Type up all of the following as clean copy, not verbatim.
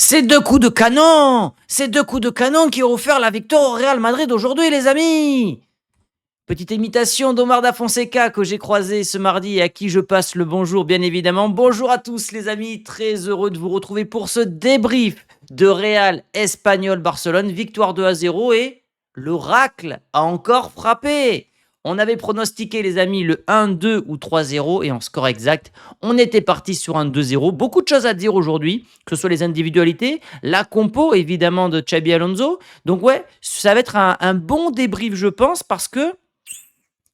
C'est 2 coups de canon! C'est 2 coups de canon qui ont offert la victoire au Real Madrid aujourd'hui, les amis! Petite imitation d'Omar Da Fonseca que j'ai croisé ce mardi et à qui je passe le bonjour, bien évidemment. Bonjour à tous, les amis. Très heureux de vous retrouver pour ce débrief de Real Espagnol Barcelone. Victoire 2-0 et l'oracle a encore frappé. On avait pronostiqué, les amis, le 1-2 ou 3-0 et en score exact, on était parti sur un 2-0. Beaucoup de choses à dire aujourd'hui, que ce soit les individualités, la compo évidemment de Xabi Alonso. Donc ouais, ça va être un bon débrief, je pense, parce que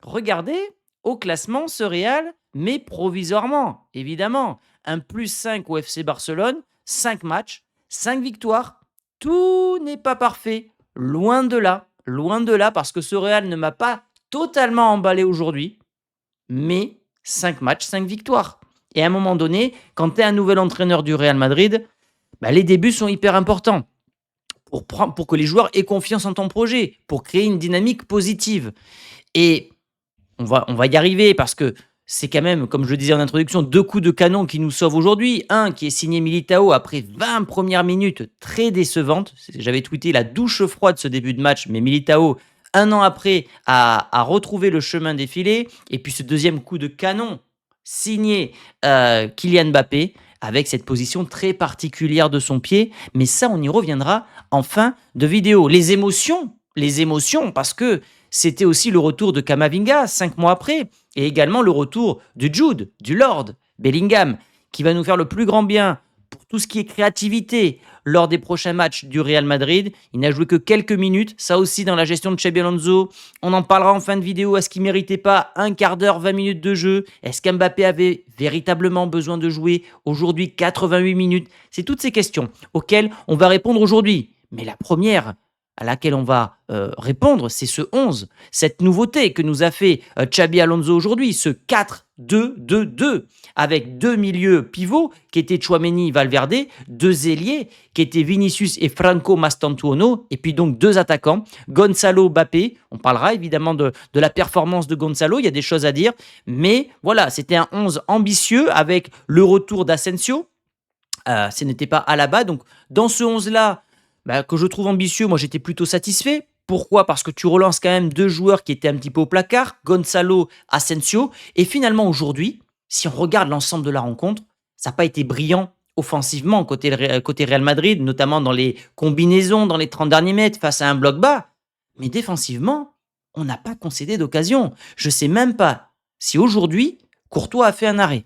regardez au classement ce Real, mais provisoirement, évidemment. Un +5 au FC Barcelone, 5 matchs, 5 victoires. Tout n'est pas parfait. Loin de là, parce que ce Real ne m'a pas totalement emballé aujourd'hui, mais 5 matchs, 5 victoires. Et à un moment donné, quand tu es un nouvel entraîneur du Real Madrid, les débuts sont hyper importants pour que les joueurs aient confiance en ton projet, pour créer une dynamique positive. Et on va y arriver parce que c'est quand même, comme je le disais en introduction, 2 coups de canon qui nous sauvent aujourd'hui. Un qui est signé Militao après 20 premières minutes très décevantes. J'avais tweeté la douche froide ce début de match, mais Militao, un an après, a retrouvé le chemin des filets. Et puis ce deuxième coup de canon signé Kylian Mbappé avec cette position très particulière de son pied. Mais ça, on y reviendra en fin de vidéo. Les émotions, parce que c'était aussi le retour de Camavinga 5 mois après, et également le retour de Jude, du Lord, Bellingham, qui va nous faire le plus grand bien pour tout ce qui est créativité lors des prochains matchs du Real Madrid. Il n'a joué que quelques minutes, ça aussi dans la gestion de Xabi Alonso. On en parlera en fin de vidéo. Est-ce qu'il ne méritait pas un quart d'heure, 20 minutes de jeu? Est-ce qu'Mbappé avait véritablement besoin de jouer aujourd'hui 88 minutes? C'est toutes ces questions auxquelles on va répondre aujourd'hui. Mais la première à laquelle on va répondre, c'est ce 11, cette nouveauté que nous a fait Xabi Alonso aujourd'hui, ce 4-2-2-2, avec 2 milieux pivots qui étaient Tchouaméni, Valverde, 2 ailiers qui étaient Vinicius et Franco Mastantuono, et puis donc 2 attaquants, Gonzalo, Mbappé. On parlera évidemment de la performance de Gonzalo, il y a des choses à dire, mais voilà, c'était un 11 ambitieux avec le retour d'Asensio. Ce n'était pas Alaba, donc dans ce 11-là, que je trouve ambitieux, moi j'étais plutôt satisfait. Pourquoi? Parce que tu relances quand même 2 joueurs qui étaient un petit peu au placard, Gonzalo, Asensio. Et finalement aujourd'hui, si on regarde l'ensemble de la rencontre, ça n'a pas été brillant offensivement côté Real Madrid, notamment dans les combinaisons, dans les 30 derniers mètres face à un bloc bas. Mais défensivement, on n'a pas concédé d'occasion. Je ne sais même pas si aujourd'hui, Courtois a fait un arrêt.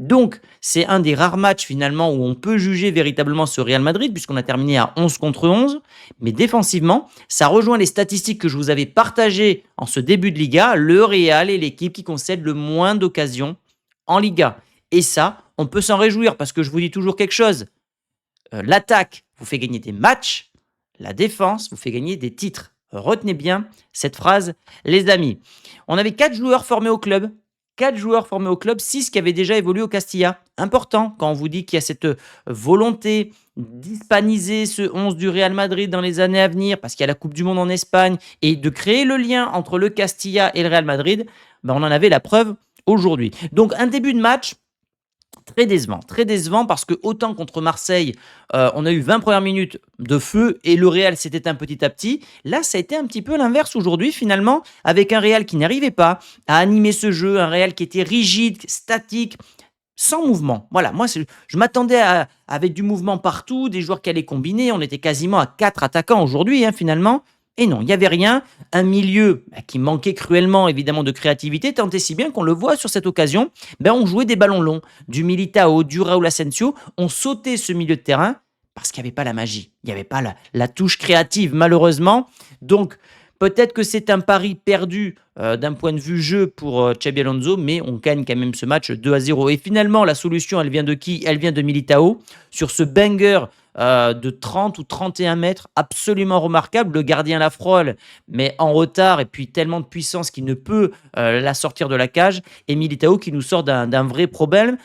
Donc, c'est un des rares matchs finalement où on peut juger véritablement ce Real Madrid, puisqu'on a terminé à 11 contre 11. Mais défensivement, ça rejoint les statistiques que je vous avais partagées en ce début de Liga. Le Real est l'équipe qui concède le moins d'occasions en Liga. Et ça, on peut s'en réjouir, parce que je vous dis toujours quelque chose. L'attaque vous fait gagner des matchs, la défense vous fait gagner des titres. Retenez bien cette phrase, les amis. On avait 4 joueurs formés au club. 4 joueurs formés au club, 6 qui avaient déjà évolué au Castilla. Important quand on vous dit qu'il y a cette volonté d'hispaniser ce 11 du Real Madrid dans les années à venir, parce qu'il y a la Coupe du Monde en Espagne, et de créer le lien entre le Castilla et le Real Madrid, on en avait la preuve aujourd'hui. Donc un début de match très décevant parce que autant contre Marseille, on a eu 20 premières minutes de feu et le Real s'est éteint petit à petit. Là, ça a été un petit peu l'inverse aujourd'hui finalement, avec un Real qui n'arrivait pas à animer ce jeu, un Real qui était rigide, statique, sans mouvement. Voilà, moi je m'attendais avec du mouvement partout, des joueurs qui allaient combiner. On était quasiment à 4 attaquants aujourd'hui finalement. Et non, il n'y avait rien. Un milieu qui manquait cruellement, évidemment, de créativité, tant et si bien qu'on le voit sur cette occasion. On jouait des ballons longs, du Militao, du Raúl Asensio. On sautait ce milieu de terrain parce qu'il n'y avait pas la magie. Il n'y avait pas la touche créative, malheureusement. Donc, peut-être que c'est un pari perdu d'un point de vue jeu pour Xabi Alonso, mais on gagne quand même ce match 2-0. Et finalement, la solution, elle vient de qui? Elle vient de Militao. Sur ce banger de 30 ou 31 mètres, absolument remarquable. Le gardien la frôle, mais en retard, et puis tellement de puissance qu'il ne peut la sortir de la cage. Et Militao qui nous sort d'un vrai problème,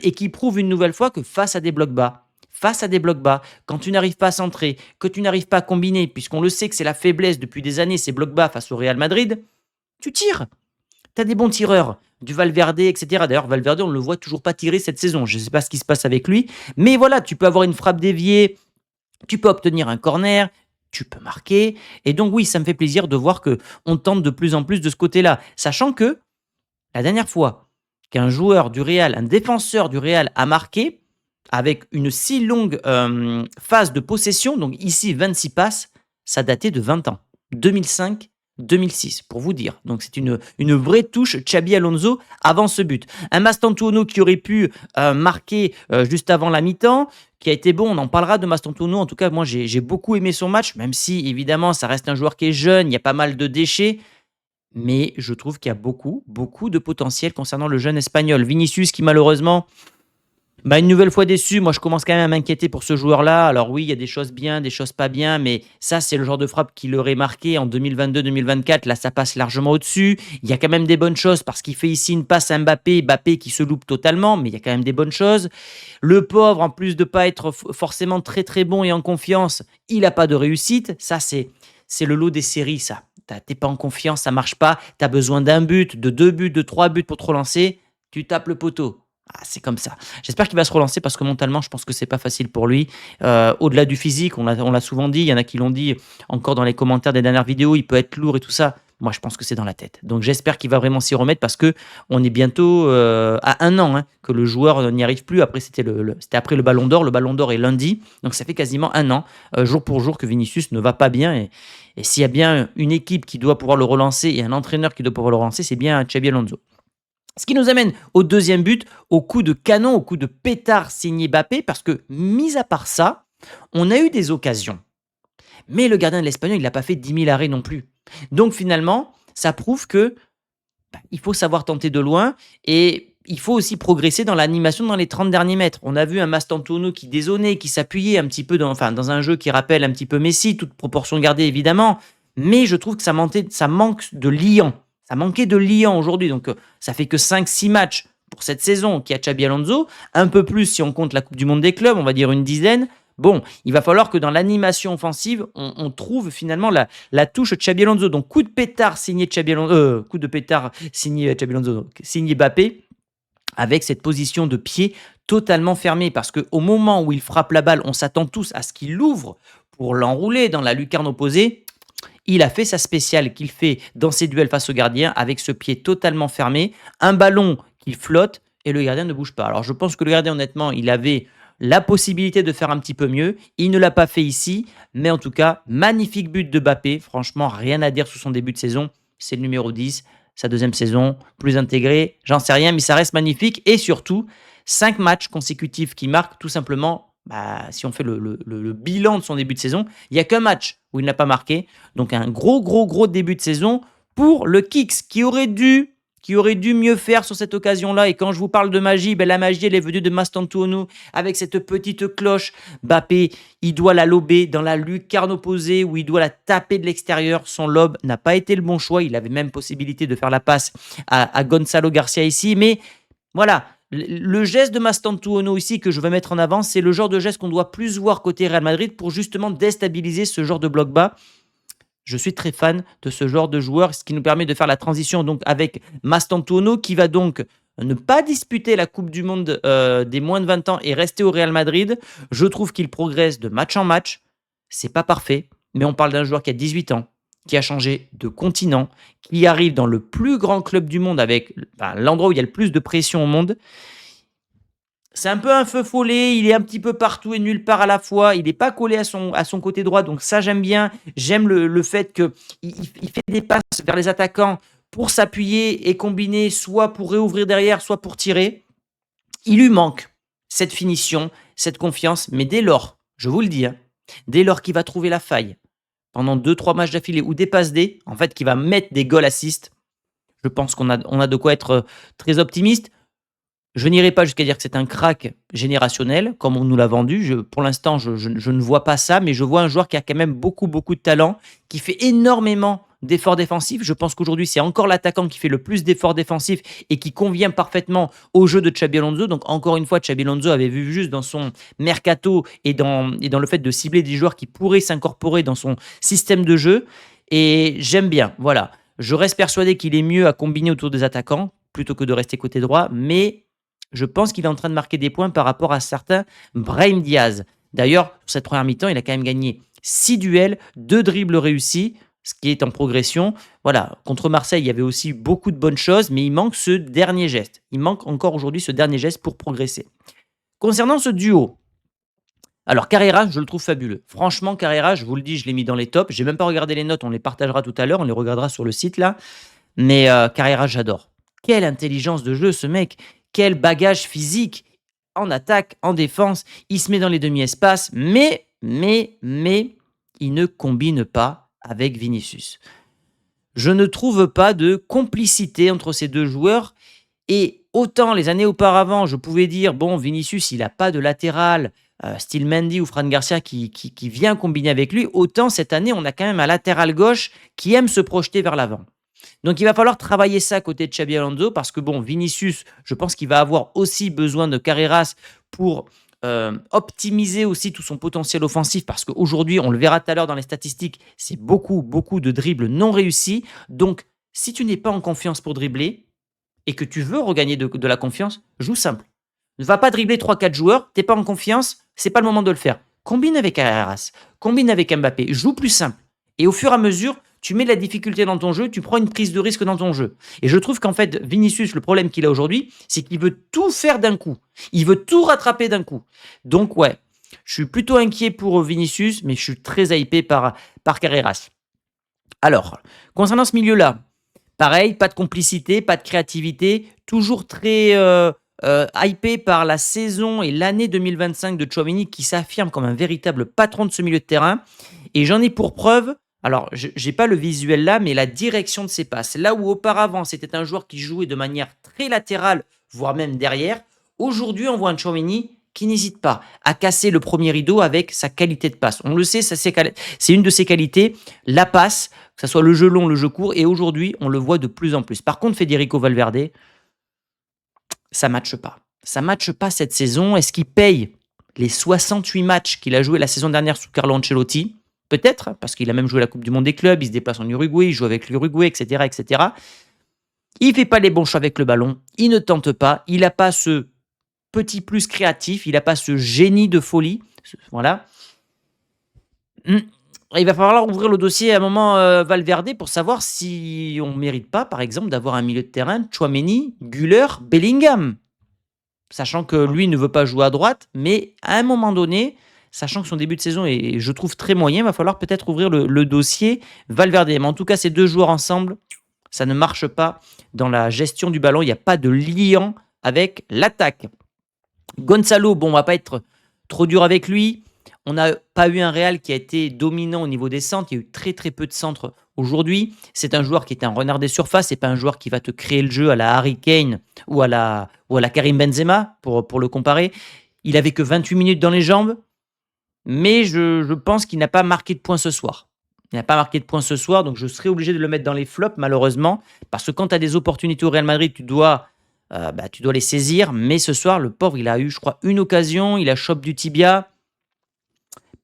et qui prouve une nouvelle fois que face à des blocs bas, quand tu n'arrives pas à centrer, que tu n'arrives pas à combiner, puisqu'on le sait que c'est la faiblesse depuis des années, ces blocs bas face au Real Madrid, tu tires. Tu as des bons tireurs, du Valverde, etc. D'ailleurs, Valverde, on ne le voit toujours pas tirer cette saison. Je ne sais pas ce qui se passe avec lui. Mais voilà, tu peux avoir une frappe déviée, tu peux obtenir un corner, tu peux marquer. Et donc, oui, ça me fait plaisir de voir qu'on tente de plus en plus de ce côté-là. Sachant que la dernière fois qu'un joueur du Real, un défenseur du Real a marqué avec une si longue phase de possession, donc ici 26 passes, ça datait de 20 ans. 2005-2006, pour vous dire. Donc c'est une vraie touche Xabi Alonso avant ce but. Un Mastantuono qui aurait pu marquer juste avant la mi-temps, qui a été bon, on en parlera de Mastantuono. En tout cas, moi j'ai beaucoup aimé son match, même si évidemment ça reste un joueur qui est jeune, il y a pas mal de déchets. Mais je trouve qu'il y a beaucoup, beaucoup de potentiel concernant le jeune espagnol. Vinicius qui malheureusement, une nouvelle fois déçu. Moi je commence quand même à m'inquiéter pour ce joueur-là. Alors oui, il y a des choses bien, des choses pas bien, mais ça c'est le genre de frappe qui l'aurait marqué en 2022-2024. Là ça passe largement au-dessus. Il y a quand même des bonnes choses parce qu'il fait ici une passe à Mbappé, Mbappé qui se loupe totalement, mais il y a quand même des bonnes choses. Le pauvre, en plus de pas être forcément très très bon et en confiance, il n'a pas de réussite. Ça c'est le lot des séries ça. T'es pas en confiance, ça marche pas, tu as besoin d'un but, de 2 buts, de 3 buts pour te relancer, tu tapes le poteau. Ah, c'est comme ça. J'espère qu'il va se relancer parce que mentalement, je pense que c'est pas facile pour lui. Au-delà du physique, on l'a souvent dit, il y en a qui l'ont dit encore dans les commentaires des dernières vidéos, il peut être lourd et tout ça. Moi, je pense que c'est dans la tête. Donc, j'espère qu'il va vraiment s'y remettre parce que on est bientôt à 1 an que le joueur n'y arrive plus. Après, c'était après le Ballon d'Or. Le Ballon d'Or est lundi, donc ça fait quasiment 1 an, jour pour jour, que Vinicius ne va pas bien. Et s'il y a bien une équipe qui doit pouvoir le relancer et un entraîneur qui doit pouvoir le relancer, c'est bien Xabi Alonso. Ce qui nous amène au deuxième but, au coup de canon, au coup de pétard signé Mbappé, parce que, mis à part ça, on a eu des occasions. Mais le gardien de l'Espagnol, il n'a pas fait 10 000 arrêts non plus. Donc finalement, ça prouve que il faut savoir tenter de loin et il faut aussi progresser dans l'animation dans les 30 derniers mètres. On a vu un Mastantuono qui dézonnait, qui s'appuyait un petit peu dans un jeu qui rappelle un petit peu Messi, toute proportion gardée évidemment, mais je trouve que ça manque de liant. Ça manquait de liant aujourd'hui, donc ça fait que 5-6 matchs pour cette saison qui a Xabi Alonso, un peu plus si on compte la Coupe du Monde des clubs, on va dire une dizaine. Bon, il va falloir que dans l'animation offensive, on trouve finalement la touche Xabi Alonso. Donc coup de pétard signé Xabi Alonso, signé Mbappé, avec cette position de pied totalement fermée, parce qu'au moment où il frappe la balle, on s'attend tous à ce qu'il l'ouvre pour l'enrouler dans la lucarne opposée. Il a fait sa spéciale qu'il fait dans ses duels face au gardien avec ce pied totalement fermé, un ballon qui flotte et le gardien ne bouge pas. Alors je pense que le gardien, honnêtement, il avait la possibilité de faire un petit peu mieux. Il ne l'a pas fait ici, mais en tout cas, magnifique but de Mbappé. Franchement, rien à dire sur son début de saison. C'est le numéro 10, sa deuxième saison, plus intégré, j'en sais rien, mais ça reste magnifique. Et surtout, 5 matchs consécutifs qui marquent tout simplement. Si on fait le bilan de son début de saison, il n'y a qu'un match où il n'a pas marqué. Donc un gros début de saison pour le Kicks qui aurait dû mieux faire sur cette occasion-là. Et quand je vous parle de magie, la magie, elle est venue de Mastantuono avec cette petite cloche. Mbappé, il doit la lober dans la lucarne opposée où il doit la taper de l'extérieur. Son lob n'a pas été le bon choix. Il avait même possibilité de faire la passe à Gonzalo Garcia ici. Mais voilà, le geste de Mastantuono ici que je vais mettre en avant, c'est le genre de geste qu'on doit plus voir côté Real Madrid pour justement déstabiliser ce genre de bloc bas. Je suis très fan de ce genre de joueur, ce qui nous permet de faire la transition donc avec Mastantuono qui va donc ne pas disputer la Coupe du Monde des moins de 20 ans et rester au Real Madrid. Je trouve qu'il progresse de match en match. C'est pas parfait, mais on parle d'un joueur qui a 18 ans, qui a changé de continent, qui arrive dans le plus grand club du monde avec l'endroit où il y a le plus de pression au monde. C'est un peu un feu follet, il est un petit peu partout et nulle part à la fois. Il n'est pas collé à son côté droit, donc ça j'aime bien. J'aime le fait qu'il fait des passes vers les attaquants pour s'appuyer et combiner, soit pour réouvrir derrière, soit pour tirer. Il lui manque cette finition, cette confiance, mais dès lors, je vous le dis, dès lors qu'il va trouver la faille, pendant 2-3 matchs d'affilée ou des passes D, en fait, qui va mettre des goals assists, je pense qu'on a de quoi être très optimiste. Je n'irai pas jusqu'à dire que c'est un crack générationnel, comme on nous l'a vendu. Pour l'instant, je ne vois pas ça, mais je vois un joueur qui a quand même beaucoup de talent, qui fait énormément d'efforts défensifs. Je pense qu'aujourd'hui, c'est encore l'attaquant qui fait le plus d'efforts défensifs et qui convient parfaitement au jeu de Xabi Alonso. Donc, encore une fois, Xabi Alonso avait vu juste dans son mercato et dans le fait de cibler des joueurs qui pourraient s'incorporer dans son système de jeu. Et j'aime bien, voilà. Je reste persuadé qu'il est mieux à combiner autour des attaquants plutôt que de rester côté droit, mais je pense qu'il est en train de marquer des points par rapport à certains Brahim Diaz. D'ailleurs, sur cette première mi-temps, il a quand même gagné 6 duels, 2 dribbles réussis, ce qui est en progression. Voilà, contre Marseille, il y avait aussi beaucoup de bonnes choses, mais il manque ce dernier geste. Il manque encore aujourd'hui ce dernier geste pour progresser. Concernant ce duo, alors Carrera, je le trouve fabuleux. Franchement, Carrera, je vous le dis, je l'ai mis dans les tops. J'ai même pas regardé les notes, on les partagera tout à l'heure, on les regardera sur le site là. Mais Carrera, j'adore. Quelle intelligence de jeu ce mec, quel bagage physique en attaque, en défense. Il se met dans les demi-espaces, mais il ne combine pas avec Vinicius. Je ne trouve pas de complicité entre ces deux joueurs. Et autant les années auparavant, je pouvais dire, bon, Vinicius, il n'a pas de latéral, style Mendy ou Fran Garcia qui vient combiner avec lui, autant cette année, on a quand même un latéral gauche qui aime se projeter vers l'avant. Donc il va falloir travailler ça côté de Xabi Alonso parce que bon, Vinicius, je pense qu'il va avoir aussi besoin de Carreras pour optimiser aussi tout son potentiel offensif parce qu'aujourd'hui, on le verra tout à l'heure dans les statistiques, c'est beaucoup, beaucoup de dribbles non réussis. Donc si tu n'es pas en confiance pour dribbler et que tu veux regagner de la confiance, joue simple. Ne va pas dribbler 3-4 joueurs, tu n'es pas en confiance, c'est pas le moment de le faire. Combine avec Carreras, combine avec Mbappé, joue plus simple. Et au fur et à mesure, tu mets de la difficulté dans ton jeu, tu prends une prise de risque dans ton jeu. Et je trouve qu'en fait, Vinicius, le problème qu'il a aujourd'hui, c'est qu'il veut tout faire d'un coup. Il veut tout rattraper d'un coup. Donc ouais, je suis plutôt inquiet pour Vinicius, mais je suis très hypé par Carreras. Alors, concernant ce milieu-là, pareil, pas de complicité, pas de créativité, toujours très hypé par la saison et l'année 2025 de Tchouaméni qui s'affirme comme un véritable patron de ce milieu de terrain. Et j'en ai pour preuve, alors je n'ai pas le visuel là, mais la direction de ses passes. Là où auparavant c'était un joueur qui jouait de manière très latérale, voire même derrière, aujourd'hui on voit un Tchouaméni qui n'hésite pas à casser le premier rideau avec sa qualité de passe. On le sait, ça, c'est une de ses qualités, la passe, que ce soit le jeu long, le jeu court, et aujourd'hui on le voit de plus en plus. Par contre, Federico Valverde, ça ne matche pas. Ça ne matche pas cette saison. Est-ce qu'il paye les 68 matchs qu'il a joué la saison dernière sous Carlo Ancelotti? Peut-être, parce qu'il a même joué la Coupe du Monde des clubs, il se déplace en Uruguay, il joue avec l'Uruguay, etc., etc. Il ne fait pas les bons choix avec le ballon, il ne tente pas, il n'a pas ce petit plus créatif, il n'a pas ce génie de folie. Voilà. Il va falloir ouvrir le dossier à un moment Valverde pour savoir si on ne mérite pas, par exemple, d'avoir un milieu de terrain Tchouaméni, Güler, Bellingham. Sachant que lui ne veut pas jouer à droite, mais à un moment donné, sachant que son début de saison est, je trouve, très moyen, il va falloir peut-être ouvrir le dossier Valverde. Mais en tout cas, ces deux joueurs ensemble, ça ne marche pas dans la gestion du ballon. Il n'y a pas de lien avec l'attaque. Gonzalo, bon, on va pas être trop dur avec lui. On n'a pas eu un Real qui a été dominant au niveau des centres. Il y a eu très très peu de centres aujourd'hui. C'est un joueur qui est un renard des surfaces. C'est pas un joueur qui va te créer le jeu à la Harry Kane ou à la Karim Benzema, pour le comparer. Il avait que 28 minutes dans les jambes, mais je pense qu'il n'a pas marqué de points ce soir. Il n'a pas marqué de points ce soir, donc je serai obligé de le mettre dans les flops, malheureusement, parce que quand tu as des opportunités au Real Madrid, tu dois les saisir. Mais ce soir, le pauvre, il a eu, je crois, une occasion, il a chope du tibia.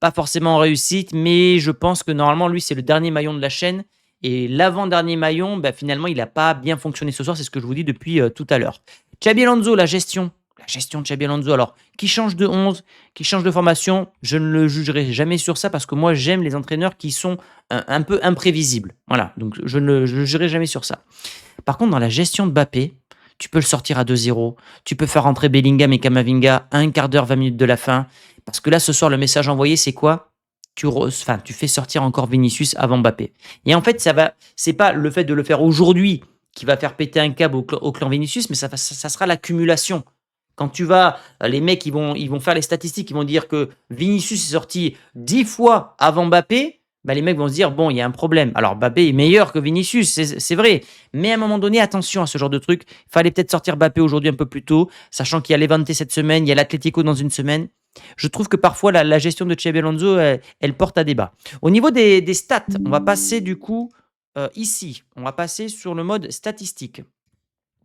Pas forcément en réussite, mais je pense que normalement, lui, c'est le dernier maillon de la chaîne. Et l'avant-dernier maillon, finalement, il n'a pas bien fonctionné ce soir. C'est ce que je vous dis depuis tout à l'heure. Xabi Alonso, la gestion de Xabi Alonso. Alors, qui change de 11, qui change de formation, je ne le jugerai jamais sur ça parce que moi, j'aime les entraîneurs qui sont un peu imprévisibles. Voilà, donc je ne le jugerai jamais sur ça. Par contre, dans la gestion de Mbappé, tu peux le sortir à 2-0. Tu peux faire rentrer Bellingham et Camavinga à un quart d'heure, 20 minutes de la fin. Parce que là, ce soir, le message envoyé, c'est quoi? Tu fais sortir encore Vinicius avant Mbappé. Et en fait, c'est pas le fait de le faire aujourd'hui qui va faire péter un câble au clan Vinicius, mais ça sera l'accumulation. Quand les mecs, ils vont faire les statistiques, ils vont dire que Vinicius est sorti 10 fois avant Mbappé, les mecs vont se dire, bon, il y a un problème. Alors, Mbappé est meilleur que Vinicius, c'est vrai. Mais à un moment donné, attention à ce genre de truc. Il fallait peut-être sortir Mbappé aujourd'hui un peu plus tôt, sachant qu'il y a l'Evante cette semaine, il y a l'Atlético dans une semaine. Je trouve que parfois, la gestion de Xabi Alonso, elle porte à débat. Au niveau des stats, on va passer du coup ici. On va passer sur le mode statistique.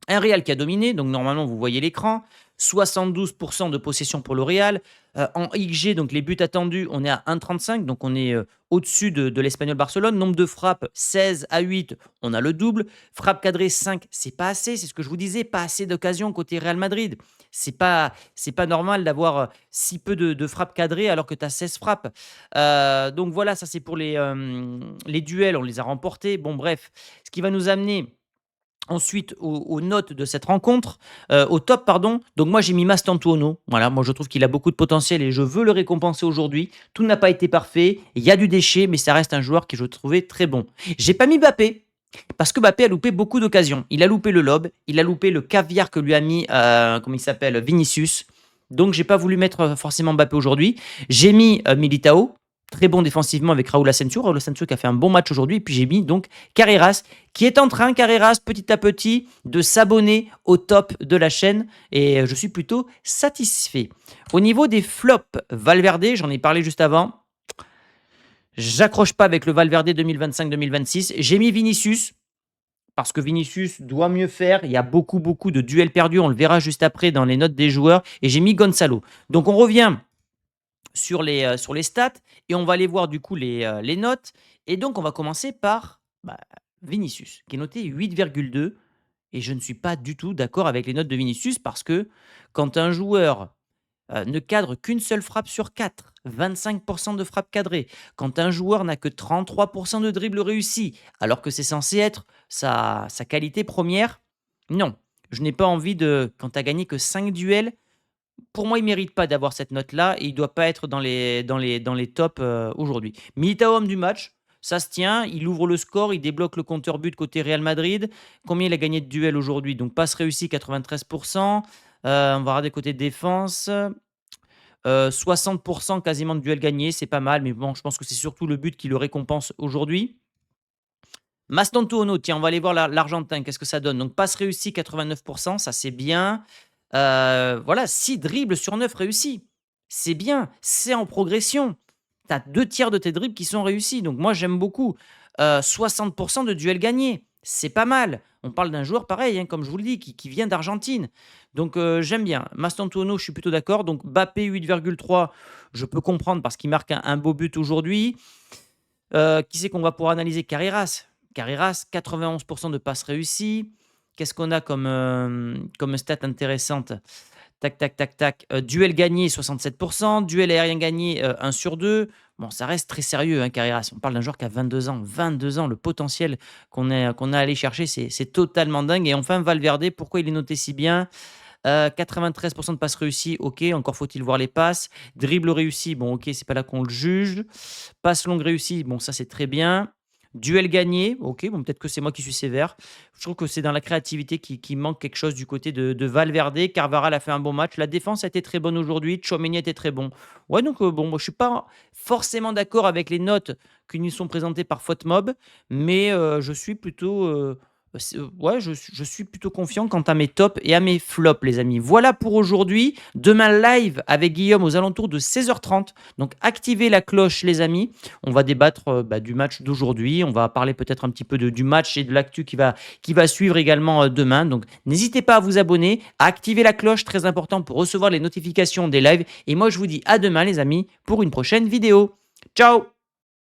Un Real qui a dominé, donc normalement, vous voyez l'écran. 72% de possession pour le Real. En XG, donc les buts attendus, on est à 1,35, donc on est au-dessus de l'Espagnol Barcelone. Nombre de frappes, 16 à 8, on a le double. Frappe cadrée, 5, c'est pas assez, c'est ce que je vous disais, pas assez d'occasions côté Real Madrid. C'est pas normal d'avoir si peu de frappes cadrées alors que tu as 16 frappes. Donc voilà, ça c'est pour les duels, on les a remportés. Bon, bref, ce qui va nous amener ensuite aux notes de cette rencontre, au top, pardon. Donc moi, j'ai mis Mastantuono. Voilà, moi je trouve qu'il a beaucoup de potentiel et je veux le récompenser aujourd'hui. Tout n'a pas été parfait, il y a du déchet, mais ça reste un joueur que je trouvais très bon. J'ai pas mis Mbappé. Parce que Mbappé a loupé beaucoup d'occasions. Il a loupé le lob, il a loupé le caviar que lui a mis, comment il s'appelle, Vinicius. Donc j'ai pas voulu mettre forcément Mbappé aujourd'hui. J'ai mis Militao, très bon défensivement avec Raúl Asensio. Raúl Asensio qui a fait un bon match aujourd'hui. Et puis j'ai mis donc Carreras, qui est en train, Carreras, petit à petit, de s'abonner au top de la chaîne. Et je suis plutôt satisfait. Au niveau des flops, Valverde, j'en ai parlé juste avant. J'accroche pas avec le Valverde 2025-2026. J'ai mis Vinicius, parce que Vinicius doit mieux faire. Il y a beaucoup, beaucoup de duels perdus. On le verra juste après dans les notes des joueurs. Et j'ai mis Gonzalo. Donc on revient sur les stats et on va aller voir du coup les notes. Et donc on va commencer par Vinicius, qui est noté 8,2. Et je ne suis pas du tout d'accord avec les notes de Vinicius parce que quand un joueur ne cadre qu'une seule frappe sur 4, 25% de frappe cadrée. Quand un joueur n'a que 33% de dribble réussi, alors que c'est censé être sa qualité première, non. Je n'ai pas envie de... Quand tu as gagné que 5 duels, pour moi, il ne mérite pas d'avoir cette note-là et il ne doit pas être dans les tops aujourd'hui. Militao, homme du match, ça se tient, il ouvre le score, il débloque le compteur but côté Real Madrid. Combien il a gagné de duels aujourd'hui? Donc passe réussi 93%. On va regarder côté défense. 60% quasiment de duels gagnés, c'est pas mal, mais bon, je pense que c'est surtout le but qui le récompense aujourd'hui. Mastantuono, tiens, on va aller voir l'Argentin, qu'est-ce que ça donne? Donc passe réussi 89%, ça c'est bien. Voilà, 6 dribbles sur 9 réussis. C'est bien, c'est en progression. Tu as 2 tiers de tes dribbles qui sont réussis, donc moi j'aime beaucoup. 60% de duels gagnés, c'est pas mal. On parle d'un joueur pareil, hein, comme je vous le dis, qui vient d'Argentine. Donc j'aime bien. Mastantuono, je suis plutôt d'accord. Donc Mbappé 8,3, je peux comprendre parce qu'il marque un beau but aujourd'hui. Qui c'est qu'on va pouvoir analyser? Carreras. Carreras, 91% de passes réussies. Qu'est-ce qu'on a comme stat intéressante? Tac, tac, tac, tac. Duel gagné, 67%. Duel aérien gagné, 1 sur 2. Bon, ça reste très sérieux, hein, Carreras. On parle d'un joueur qui a 22 ans. 22 ans, le potentiel qu'on a allé chercher, c'est totalement dingue. Et enfin, Valverde, pourquoi il est noté si bien? 93% de passes réussies, ok, encore faut-il voir les passes. Dribble réussi, bon, ok, c'est pas là qu'on le juge. Passe longue réussie, bon, ça c'est très bien. Duel gagné, ok, bon, peut-être que c'est moi qui suis sévère. Je trouve que c'est dans la créativité qui manque quelque chose du côté de Valverde. Carvajal a fait un bon match. La défense a été très bonne aujourd'hui. Tchouaméni était très bon. Ouais, donc bon, moi je suis pas forcément d'accord avec les notes qui nous sont présentées par Fautmob, mais je suis plutôt. Ouais, je suis plutôt confiant quant à mes tops et à mes flops, les amis. Voilà pour aujourd'hui. Demain, live avec Guillaume aux alentours de 16h30. Donc, activez la cloche, les amis. On va débattre du match d'aujourd'hui. On va parler peut-être un petit peu du match et de l'actu qui va suivre également demain. Donc, n'hésitez pas à vous abonner, à activer la cloche, très important pour recevoir les notifications des lives. Et moi, je vous dis à demain, les amis, pour une prochaine vidéo. Ciao!